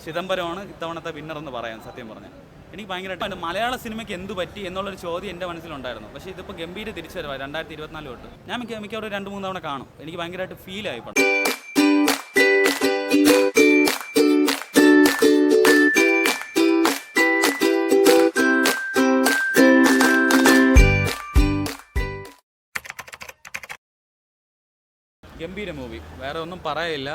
ചിദംബരമാണ് ഇത്തവണത്തെ വിന്നർ എന്ന് പറയാം. സത്യം പറഞ്ഞാൽ എനിക്ക് ഭയങ്കരമായിട്ട് മലയാള സിനിമയ്ക്ക് എന്ത് പറ്റി എന്നുള്ളൊരു ചോദ്യം എൻ്റെ മനസ്സിലുണ്ടായിരുന്നു. പക്ഷേ ഇതിപ്പോൾ ഗംഭീര തിരിച്ചുവരവാണ് 2024 തൊട്ട്. ഞാൻ മിക്കവാറും 2-3 തവണ കാണും. എനിക്ക് ഭയങ്കരമായിട്ട് ഫീലായി പണം. ഗംഭീര മൂവി, വേറെ ഒന്നും പറയില്ല.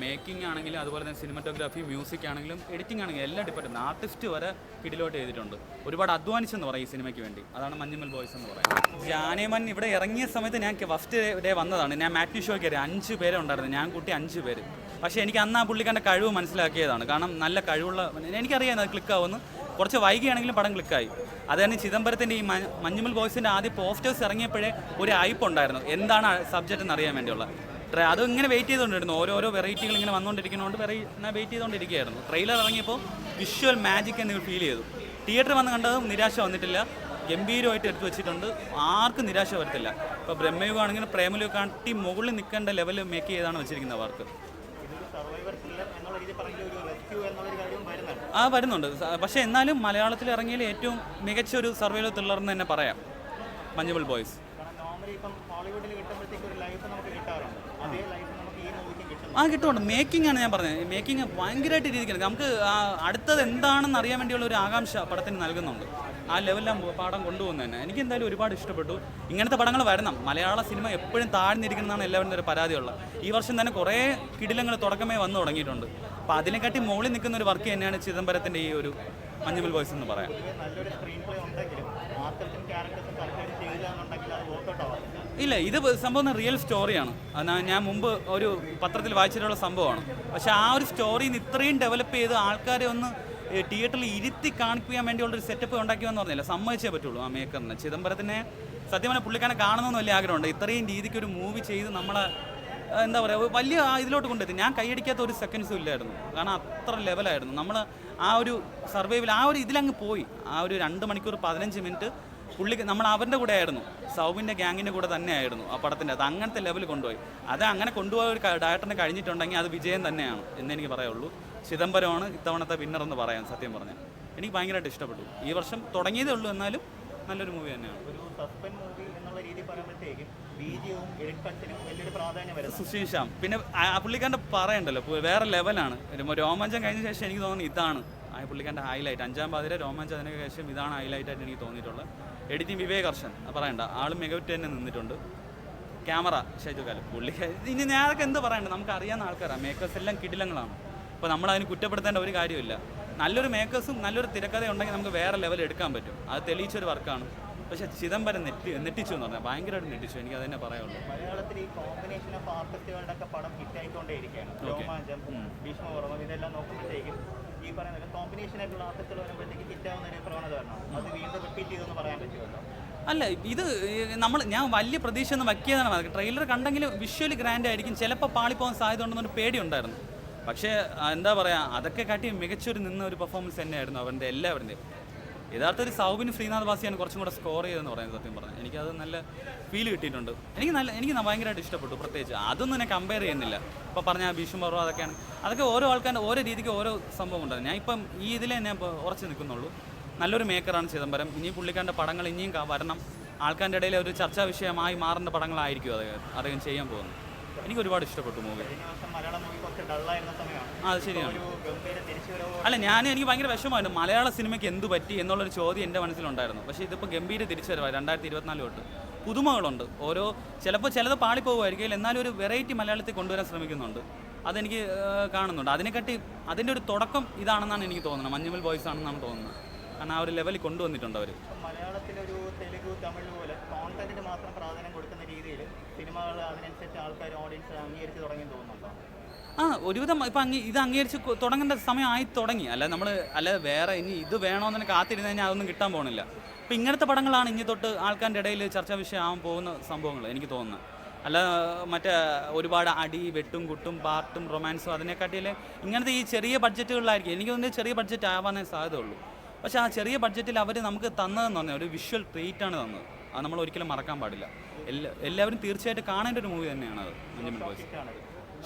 മേക്കിംഗ് ആണെങ്കിലും അതുപോലെ തന്നെ സിനിമാറ്റോഗ്രാഫി, മ്യൂസിക് ആണെങ്കിലും എഡിറ്റിംഗ് ആണെങ്കിലും എല്ലാം ഡിപ്പെൻഡ്. ആർട്ടിസ്റ്റ് വരെ കിടിലോട്ട് ചെയ്തിട്ടുണ്ട്. ഒരുപാട് അധ്വാനിച്ചെന്ന് പറയും ഈ സിനിമയ്ക്ക് വേണ്ടി. അതാണ് മഞ്ഞുമൽ ബോയ്സ് എന്ന് പറയുന്നത്. ജാനേമൻ ഇവിടെ ഇറങ്ങിയ സമയത്ത് ഞാൻ ഫസ്റ്റ് ഡേ വന്നതാണ്. ഞാൻ മാറ്റി ഷോയ്ക്ക് കയറി 5 പേരെ ഉണ്ടായിരുന്നു, ഞാൻ കൂട്ടി 5 പേര്. പക്ഷേ എനിക്ക് അന്ന് ആ പുള്ളിക്കാരൻ്റെ കഴിവ് മനസ്സിലാക്കിയതാണ്. കാരണം നല്ല കഴിവുള്ള, എനിക്കറിയാം അത് ക്ലിക്കാവുമെന്ന്. കുറച്ച് വൈകിയാണെങ്കിലും പടം ക്ലിക്കായി. അത് തന്നെ ചിദംബരത്തിൻ്റെ ഈ മഞ്ഞുമൽ ബോയ്സിൻ്റെ ആദ്യ പോസ്റ്റേഴ്സ് ഇറങ്ങിയപ്പോഴേ ഒരു ഹൈപ്പ് ഉണ്ടായിരുന്നു, എന്താണ് സബ്ജക്റ്റ് എന്ന് അറിയാൻ വേണ്ടിയുള്ള. അത് ഇങ്ങനെ വെയിറ്റ് ചെയ്തുകൊണ്ടിരുന്നു. ഓരോരോ വെറൈറ്റികൾ ഇങ്ങനെ വന്നുകൊണ്ടിരിക്കുന്നതുകൊണ്ട് വെയിറ്റ് ചെയ്തുകൊണ്ടിരിക്കുകയായിരുന്നു. ട്രെയിലർ ഇറങ്ങിയപ്പോൾ വിഷ്വൽ മാജിക് എന്ന് ഫീൽ ചെയ്തു. തിയേറ്റർ വന്ന് കണ്ടതും നിരാശ വന്നിട്ടില്ല. ഗംഭീരമായിട്ട് എടുത്തു വെച്ചിട്ടുണ്ട്. ആർക്കും നിരാശ വരത്തില്ല. ഇപ്പോൾ ബ്രഹ്മയുഗമാണെങ്കിലും പ്രേമലുഗം കാട്ടി മുകളിൽ നിൽക്കേണ്ട ലെവൽ മേക്ക് ചെയ്താണ് വെച്ചിരിക്കുന്നത് വർക്ക്. വരുന്നുണ്ട്. പക്ഷേ എന്നാലും മലയാളത്തിൽ ഇറങ്ങിയതിൽ ഏറ്റവും മികച്ച ഒരു സർവൈവൽ ത്രില്ലർ എന്ന് തന്നെ പറയാം മഞ്ഞുമൽ ബോയ്സ്. കിട്ടുന്നുണ്ട്. മേക്കിംഗ് ആണ് ഞാൻ പറഞ്ഞത്. മേക്കിംഗ് ഭയങ്കരമായിട്ട് രീതിക്കാണ്. നമുക്ക് അടുത്തത് എന്താണെന്ന് അറിയാൻ വേണ്ടിയുള്ള ഒരു ആകാംക്ഷ പടത്തിന് നൽകുന്നുണ്ട്. ആ ലെവലിലാണ് പടം കൊണ്ടുപോകുന്നത് തന്നെ. എനിക്ക് എന്തായാലും ഒരുപാട് ഇഷ്ടപ്പെട്ടു. ഇങ്ങനത്തെ പടങ്ങൾ വരണം. മലയാള സിനിമ എപ്പോഴും താഴ്ന്നിരിക്കുന്നതാണ് എല്ലാവരുടെ ഒരു പരാതിയുള്ളത്. ഈ വർഷം തന്നെ കുറേ കിടിലങ്ങൾ തുടക്കമേ വന്നു തുടങ്ങിയിട്ടുണ്ട്. അപ്പോൾ അതിനെക്കാട്ടി മുകളിൽ നിൽക്കുന്ന ഒരു വർക്ക് തന്നെയാണ് ചിദംബരത്തിൻ്റെ ഈ ഒരു മഞ്ഞുമൽ ബോയ്സ് എന്ന് പറയാം. ഇല്ല, ഇത് സംഭവം റിയൽ സ്റ്റോറിയാണ്. ഞാൻ മുമ്പ് ഒരു പത്രത്തിൽ വായിച്ചിട്ടുള്ള സംഭവമാണ്. പക്ഷേ ആ ഒരു സ്റ്റോറിന്ന് ഇത്രയും ഡെവലപ്പ് ചെയ്ത് ആൾക്കാരെ ഒന്ന് തിയേറ്ററിൽ ഇരുത്തി കാണിക്കാൻ വേണ്ടിയുള്ളൊരു സെറ്റപ്പ് ഉണ്ടാക്കിയെന്ന് പറഞ്ഞില്ല. സമ്മതിച്ചേ പറ്റുള്ളൂ ആ മേക്കറിന്. ചിദംബരത്തിനെ സത്യം പറഞ്ഞാൽ പുള്ളിക്കാരനെ കാണണമെന്ന് വലിയ ആഗ്രഹമുണ്ട്. ഇത്രയും രീതിക്ക് ഒരു മൂവി ചെയ്ത് നമ്മളെ എന്താ പറയുക വലിയ ഇതിലോട്ട് കൊണ്ടെത്തി. ഞാൻ കൈയടിക്കാത്ത ഒരു സെക്കൻഡ്സും ഇല്ലായിരുന്നു. കാരണം അത്ര ലെവലായിരുന്നു. നമ്മൾ ആ ഒരു സർവൈവൽ ആ ഒരു ഇതിലങ്ങ് പോയി. ആ ഒരു 2 മണിക്കൂർ 15 മിനിറ്റ് പുള്ളിക്ക് നമ്മൾ അവരുടെ കൂടെ ആയിരുന്നു. സൗബിൻ്റെ ഗ്യാങ്ങിൻ്റെ കൂടെ തന്നെ ആയിരുന്നു ആ പടത്തിൻ്റെ. അത് അങ്ങനത്തെ ലെവൽ കൊണ്ടുപോയി. അത് അങ്ങനെ കൊണ്ടുപോയ ഒരു ഡയറക്ടറിനെ കഴിഞ്ഞിട്ടുണ്ടെങ്കിൽ അത് വിജയം തന്നെയാണ് എന്നെനിക്ക് പറയുള്ളൂ. ചിദംബരമാണ് ഇത്തവണത്തെ വിന്നർ എന്ന് പറയാം. സത്യം പറഞ്ഞാൽ എനിക്ക് ഭയങ്കരമായിട്ട് ഇഷ്ടപ്പെട്ടു. ഈ വർഷം തുടങ്ങിയതേ ഉള്ളൂ, എന്നാലും നല്ലൊരു മൂവി തന്നെയാണ്. സുശീഷാം പിന്നെ പുള്ളിക്കാരൻ്റെ പറയണ്ടല്ലോ, വേറെ ലെവലാണ്. രോമാഞ്ചം കഴിഞ്ഞ ശേഷം എനിക്ക് തോന്നുന്നു ഇതാണ് ആ പുള്ളിക്കാരൻ്റെ ഹൈലൈറ്റ്. 5-ാം പാതിര രോമാഞ്ചം, അതിന് ശേഷം ഇതാണ് ഹൈലൈറ്റായിട്ട് എനിക്ക് തോന്നിയിട്ടുള്ളത്. എഡിറ്റിംഗ് വിവേക് ഹർഷൻ പറയണ്ട, ആൾ മികവുറ്റ് തന്നെ നിന്നിട്ടുണ്ട്. ക്യാമറ ഷൈജുകാലം പുള്ളിക്കാർ. ഇനി ഞാനൊക്കെ എന്ത് പറയണ്ട, നമുക്ക് അറിയാവുന്ന ആൾക്കാരാണ്. മേക്കേഴ്സ് എല്ലാം കിടിലങ്ങളാണ്. അപ്പോൾ നമ്മളതിന് കുറ്റപ്പെടുത്തേണ്ട ഒരു കാര്യമില്ല. നല്ലൊരു മേക്കേഴ്സും നല്ലൊരു തിരക്കഥ ഉണ്ടെങ്കിൽ നമുക്ക് വേറെ ലെവൽ എടുക്കാൻ പറ്റും. അത് തെളിയിച്ചൊരു വർക്കാണ്. പക്ഷേ ചിദംബരം നെട്ടിച്ചു എന്ന് പറഞ്ഞാൽ ഭയങ്കരമായിട്ട് നെട്ടിച്ചു. എനിക്ക് അത് തന്നെ പറയുള്ളൂ. മലയാളത്തിൽ ഈ കോമ്പിനേഷൻ ഓഫ് ആർട്ടിസ്റ്റുകളുടെ ഒക്കെ പടം ഹിറ്റായിക്കൊണ്ടേയിരിക്കുകയാണ്. രോമാഞ്ചം, ഭീഷ്മപർവ്വം ഇതെല്ലാം നോക്കുമ്പോഴത്തേക്കും ഈ പറയുന്ന കോമ്പിനേഷനായിട്ടുള്ള ആർട്ടിസ്റ്റുകൾ വരുമ്പോഴത്തേക്ക് ഹിറ്റാവുന്ന ഒരു പ്രവണത വരണം. അത് വീണ്ടും റിപ്പീറ്റ് ചെയ്തെന്ന് പറയാൻ പറ്റുമല്ലോ. അല്ല, ഇത് ഞാൻ വലിയ പ്രതീക്ഷ ഒന്നും വയ്ക്കിയതാണ്. ട്രെയിലർ കണ്ടെങ്കിലും വിഷ്വലി ഗ്രാൻഡ് ആയിരിക്കും. ചിലപ്പോൾ പാളിപ്പോകാൻ സാധ്യത ഉണ്ടെന്നൊരു പേടിയുണ്ടായിരുന്നു. പക്ഷേ എന്താ പറയുക, അതൊക്കെ കാട്ടി മികച്ചൊരു ഒരു പെർഫോമൻസ് തന്നെയായിരുന്നു അവരുടെ എല്ലാവരുടെയും. യഥാർത്ഥത്തിൽ സൗബിന് ശ്രീനാഥ് വാസിയാണ് കുറച്ചും കൂടെ സ്കോർ ചെയ്തതെന്ന് പറയുന്നത്. സത്യം പറഞ്ഞാൽ എനിക്കത് നല്ല ഫീൽ കിട്ടിയിട്ടുണ്ട്. എനിക്ക് ഭയങ്കരമായിട്ട് ഇഷ്ടപ്പെട്ടു. പ്രത്യേകിച്ച് അതൊന്നും ഞാൻ കമ്പയർ ചെയ്യുന്നില്ല. ഇപ്പോൾ പറഞ്ഞാൽ ഭീഷ്മപർവ്വം അതൊക്കെ ഓരോ ആൾക്കാരുടെ ഓരോ രീതിക്ക് ഓരോ സംഭവം ഉണ്ടാകും. ഞാൻ ഇപ്പം ഈ ഇതിലേ ഞാൻ ഇപ്പോൾ ഉറച്ച് നിൽക്കുന്നുള്ളൂ. നല്ലൊരു മേക്കറാണ് ചിദംബരം. ഇനി പുള്ളിക്കാരൻ്റെ പടങ്ങൾ ഇനിയും വരണം. ആൾക്കാരുടെ ഇടയിൽ ഒരു ചർച്ചാ വിഷയമായി മാറേണ്ട പടങ്ങളായിരിക്കും അദ്ദേഹം ചെയ്യാൻ പോകുന്നത്. എനിക്ക് ഒരുപാട് ഇഷ്ടപ്പെട്ടു മൂവി. അത് ശരിയാണ്. അല്ല, എനിക്ക് ഭയങ്കര വിഷമമായിരുന്നു. മലയാള സിനിമയ്ക്ക് എന്ത് പറ്റി എന്നുള്ളൊരു ചോദ്യം എൻ്റെ മനസ്സിലുണ്ടായിരുന്നു. പക്ഷേ ഇതിപ്പോൾ ഗംഭീര തിരിച്ചുവരവാണ് 2024 തൊട്ട്. പുതുമകളുണ്ട്. ചിലപ്പോൾ ചിലത് പാളിപ്പോകുമായിരിക്കും, എന്നാലും ഒരു വെറൈറ്റി മലയാളത്തിൽ കൊണ്ടുവരാൻ ശ്രമിക്കുന്നുണ്ട്. അതെനിക്ക് കാണുന്നുണ്ട്. അതിനെക്കാട്ടി അതിൻ്റെ ഒരു തുടക്കം ഇതാണെന്നാണ് എനിക്ക് തോന്നുന്നത്. മഞ്ഞുമൽ ബോയ്സ് ആണെന്നാണ് തോന്നുന്നത്. കാരണം ആ ഒരു ലെവലിൽ കൊണ്ടുവന്നിട്ടുണ്ട് അവർ. മലയാളത്തിലൊരു തെലുഗു, തമിഴ് പോലെ കോണ്ടന്റിന് മാത്രം പ്രാധാന്യം കൊടുക്കുന്ന രീതിയിൽ സിനിമകൾ അതിനനുസരിച്ച് ആൾക്കാർ ഓഡിയൻസ് അംഗീകരിച്ച് തുടങ്ങി തോന്നുന്നുണ്ടോ? ഒരുവിധം ഇപ്പം ഇത് അംഗീകരിച്ച് തുടങ്ങേണ്ട സമയമായി തുടങ്ങി. അല്ല വേറെ ഇനി ഇത് വേണമെന്ന് തന്നെ കാത്തിരുന്ന് കഴിഞ്ഞാൽ അതൊന്നും കിട്ടാൻ പോകുന്നില്ല. ഇപ്പം ഇങ്ങനത്തെ പടങ്ങളാണ് ഇനി തൊട്ട് ആൾക്കാരുടെ ഇടയിൽ ചർച്ചാ വിഷയമാകാൻ പോകുന്ന സംഭവങ്ങൾ എനിക്ക് തോന്നുന്നത്. അല്ല മറ്റേ ഒരുപാട് അടി, വെട്ടും കുട്ടും, പാർട്ടും റൊമാൻസും അതിനെക്കാട്ടിയിൽ ഇങ്ങനത്തെ ഈ ചെറിയ ബഡ്ജറ്റുകളിലായിരിക്കും. എനിക്ക് തോന്നുന്നത് ചെറിയ ബഡ്ജറ്റ് ആവാനേ സാധ്യതയുള്ളൂ. പക്ഷേ ആ ചെറിയ ബഡ്ജറ്റിൽ അവർ നമുക്ക് തന്നതെന്ന് പറഞ്ഞാൽ ഒരു വിഷ്വൽ ട്രീറ്റാണ് തന്നത്. അത് നമ്മൾ ഒരിക്കലും മറക്കാൻ പാടില്ല. എല്ലാവരും തീർച്ചയായിട്ടും കാണേണ്ട ഒരു മൂവി തന്നെയാണ് അത് മഞ്ഞുമൽ ബോയ്സ്.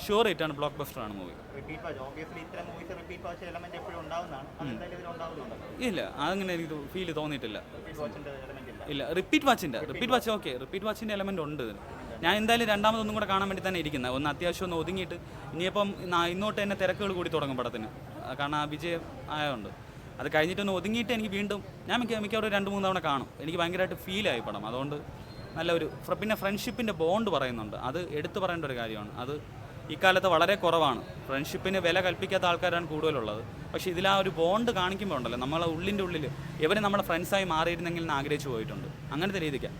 ഷുവർ ഹിറ്റാണ്, ബ്ലോക്ക് ബസ്റ്ററാണ് മൂവി. റിപ്പീറ്റ് വാച്ച് ഓബിയസ്ലി ഇത്തരം മൂവീസ് റിപ്പീറ്റ് വാച്ച് എലമെന്റ് എപ്പോഴും ഉണ്ടാവുന്നതാണ്. അതെന്തായാലും ഇതിൽ ഉണ്ടാവുന്നുണ്ടല്ലോ. ഇല്ല, അങ്ങനെ എനിക്ക് ഫീൽ തോന്നിയിട്ടില്ല. റിപ്പീറ്റ് വാച്ചിന്റെ എലമെന്റ് ഇല്ല. ഇല്ല, റിപ്പീറ്റ് വാച്ച് ഓക്കെ, റിപ്പീറ്റ് വാച്ചിൻ്റെ എലമെൻ്റ് ഉണ്ട് ഇതിന്. ഞാൻ എന്തായാലും രണ്ടാമതൊന്നും കൂടെ കാണാൻ വേണ്ടി തന്നെ ഇരിക്കുന്നത്. ഒന്ന് അത്യാവശ്യം ഒന്ന് ഒതുങ്ങിയിട്ട് ഇനിയിപ്പം ഇന്നോട്ട് തന്നെ തിരക്കുകൾ കൂടി തുടങ്ങും പടത്തിന്, കാരണം ആ വിജയം ആയതുകൊണ്ട്. അത് കഴിഞ്ഞിട്ടൊന്ന് ഒതുങ്ങിയിട്ട് എനിക്ക് വീണ്ടും ഞാൻ മിക്കവാറും 2-3 തവണ കാണും. എനിക്ക് ഭയങ്കരമായിട്ട് ഫീലായി പടം. അതുകൊണ്ട് നല്ലൊരു പിന്നെ ഫ്രണ്ട്ഷിപ്പിൻ്റെ ബോണ്ട് പറയുന്നുണ്ട്, അത് എടുത്തു പറയേണ്ട ഒരു കാര്യമാണ്. അത് ഇക്കാലത്ത് വളരെ കുറവാണ്. ഫ്രണ്ട്ഷിപ്പിന് വില കൽപ്പിക്കാത്ത ആൾക്കാരാണ് കൂടുതലുള്ളത്. പക്ഷേ ഇതിൽ ആ ഒരു ബോണ്ട് കാണിക്കുമ്പോൾ ഉണ്ടല്ലോ, നമ്മളെ ഉള്ളിൻ്റെ ഉള്ളിൽ ഇവർ നമ്മുടെ ഫ്രണ്ട്സായി മാറിയിരുന്നെങ്കിൽ എന്ന് ആഗ്രഹിച്ചു പോയിട്ടുണ്ട്. അങ്ങനത്തെ രീതിക്ക്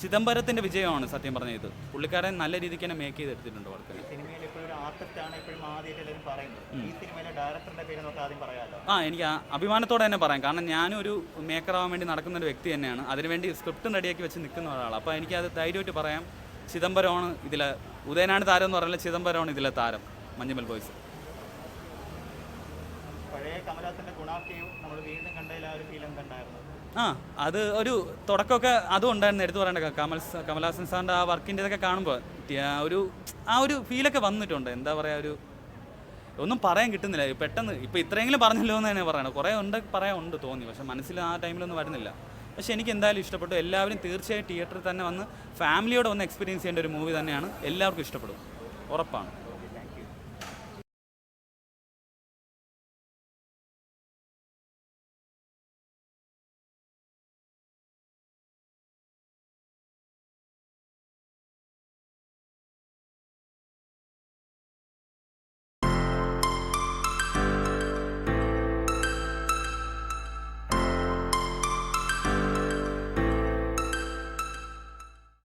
ചിദംബരത്തിൻ്റെ വിജയമാണ് സത്യം പറഞ്ഞ ഇത്. പുള്ളിക്കാരൻ നല്ല രീതിക്ക് തന്നെ മേക്ക് ചെയ്തെടുത്തിട്ടുണ്ട് വളരെ. സിനിമയിൽ ഇപ്പോഴും ഒരു ആർട്ടിസ്റ്റാണ് എപ്പോഴും ആദ്യമായിട്ട് എല്ലാവരും പറയുന്നത്. ഈ സിനിമയിലെ ഡയറക്ടറുടെ പേര് നമുക്ക് ആദ്യം പറയാമല്ലോ. എനിക്ക് അഭിമാനത്തോടെ തന്നെ പറയാം, കാരണം ഞാനും ഒരു മേക്കറാവാൻ വേണ്ടി നടക്കുന്ന ഒരു വ്യക്തി തന്നെയാണ്. അതിനുവേണ്ടി സ്ക്രിപ്റ്റും റെഡിയാക്കി വെച്ച് നിൽക്കുന്ന ഒരാളാണ്. അപ്പോൾ എനിക്കത് ധൈര്യമായിട്ട് പറയാം, ചിദംബരമാണ് ഇതിലെ ഉദയനാണ് താരം എന്ന് പറഞ്ഞാൽ ചിദംബരമാണ് ഇതിലെ താരം, മഞ്ഞുമൽ ബോയ്സ്. പഴയ കമലഹാസന്റെ ഗുണാക്കിയും നമ്മൾ വീണ്ടും കണ്ടതിൽ ആ ഒരു ഫീലും കണ്ടായിരുന്നു. അത് ഒരു തുടക്കമൊക്കെ അതും ഉണ്ടായിരുന്നു, എടുത്തു പറയേണ്ട. കമലഹാസൻ സാറിൻ്റെ ആ വർക്കിൻ്റെ ഇതൊക്കെ കാണുമ്പോൾ ആ ഒരു ഫീലൊക്കെ വന്നിട്ടുണ്ട്. എന്താ പറയുക, ഒന്നും പറയാൻ കിട്ടുന്നില്ല പെട്ടെന്ന്. ഇപ്പോൾ ഇത്രയെങ്കിലും പറഞ്ഞല്ലോ എന്ന് തന്നെ പറയണം. കുറേ പറയാനുണ്ട് തോന്നി, പക്ഷേ മനസ്സിൽ ആ ടൈമിലൊന്നും വരുന്നില്ല. പക്ഷേ എനിക്ക് എന്തായാലും ഇഷ്ടപ്പെട്ടു. എല്ലാവരും തീർച്ചയായും തിയേറ്ററിൽ തന്നെ വന്ന് ഫാമിലിയോടെ വന്ന് എക്സ്പീരിയൻസ് ചെയ്യേണ്ട ഒരു മൂവി തന്നെയാണ്. എല്ലാവർക്കും ഇഷ്ടപ്പെടും, ഉറപ്പാണ്.